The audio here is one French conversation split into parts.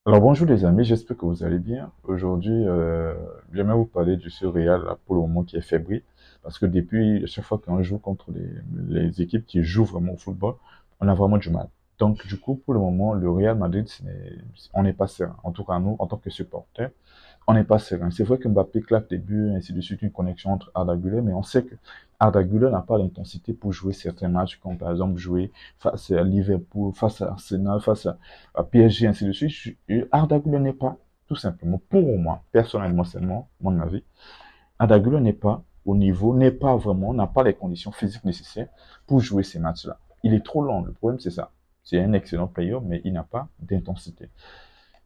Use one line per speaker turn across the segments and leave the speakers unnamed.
Alors bonjour les amis, j'espère que vous allez bien. Aujourd'hui, j'aimerais vous parler de ce Real là, pour le moment qui est fébrile. Parce que depuis, à chaque fois qu'on joue contre les équipes qui jouent vraiment au football, on a vraiment du mal. Donc du coup, pour le moment, le Real Madrid, on n'est pas serein. En tout cas, nous, en tant que supporters, on n'est pas serein. C'est vrai que Mbappé claque des buts, ainsi de suite, une connexion entre Arda Güler, mais on sait que Arda Güler n'a pas l'intensité pour jouer certains matchs, comme par exemple jouer face à Liverpool, face à Arsenal, face à PSG, ainsi de suite. Arda Güler n'est pas, tout simplement, pour moi, personnellement, c'est mon avis, Arda Güler n'est pas au niveau, n'est pas vraiment, n'a pas les conditions physiques nécessaires pour jouer ces matchs-là. Il est trop lent, le problème c'est ça. C'est un excellent player, mais il n'a pas d'intensité.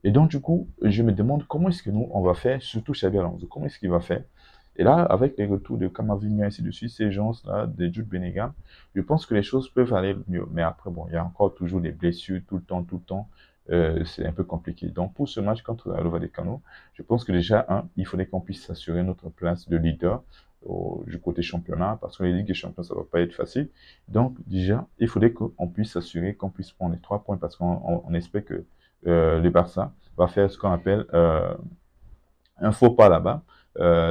Et donc, du coup, je me demande comment est-ce que nous, on va faire, surtout Xabi Alonso, comment est-ce qu'il va faire. Et là, avec les retours de Camavinga, ainsi de suite, ces gens-là, de Jude Bellingham, je pense que les choses peuvent aller mieux. Mais après, bon, il y a encore toujours des blessures tout le temps, tout le temps. C'est un peu compliqué. Donc, pour ce match contre la Vallecano, je pense que déjà, il faudrait qu'on puisse s'assurer notre place de leader du côté championnat, parce que les Ligues des Champions, ça va pas être facile. Donc, déjà, il faudrait qu'on puisse s'assurer qu'on puisse prendre les 3 points, parce qu'on espère que le Barça va faire ce qu'on appelle un faux pas là-bas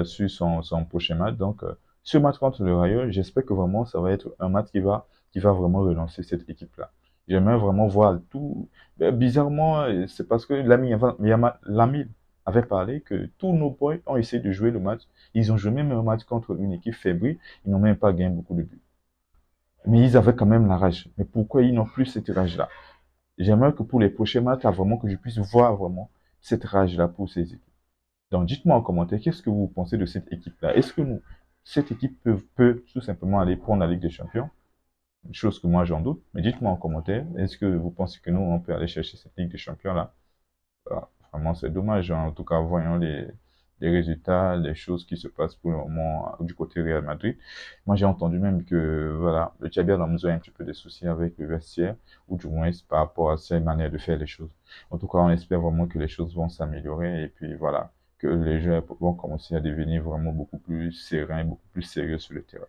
sur son prochain match. Donc, ce match contre le Rayo, j'espère que vraiment ça va être un match qui va vraiment relancer cette équipe-là. J'aimerais vraiment voir tout. Bizarrement, c'est parce que l'ami avait parlé que tous nos boys ont essayé de jouer le match. Ils ont joué même un match contre une équipe fébrile. Ils n'ont même pas gagné beaucoup de buts. Mais ils avaient quand même la rage. Mais pourquoi ils n'ont plus cette rage-là? J'aimerais que pour les prochains matchs, là, vraiment, que je puisse voir vraiment cette rage-là pour ces équipes. Donc, dites-moi en commentaire, qu'est-ce que vous pensez de cette équipe-là? Est-ce que cette équipe peut tout simplement aller prendre la Ligue des Champions? Une chose que moi j'en doute, mais dites-moi en commentaire, est-ce que vous pensez que nous, on peut aller chercher cette Ligue des Champions-là? Ah, vraiment, c'est dommage. En tout cas, voyons les résultats, les choses qui se passent pour le moment du côté Real Madrid. Moi, j'ai entendu même que, voilà, le Xabi Alonso a un petit peu des soucis avec le vestiaire, ou du moins par rapport à ses manières de faire les choses. En tout cas, on espère vraiment que les choses vont s'améliorer et puis voilà, que les joueurs vont commencer à devenir vraiment beaucoup plus sereins, beaucoup plus sérieux sur le terrain.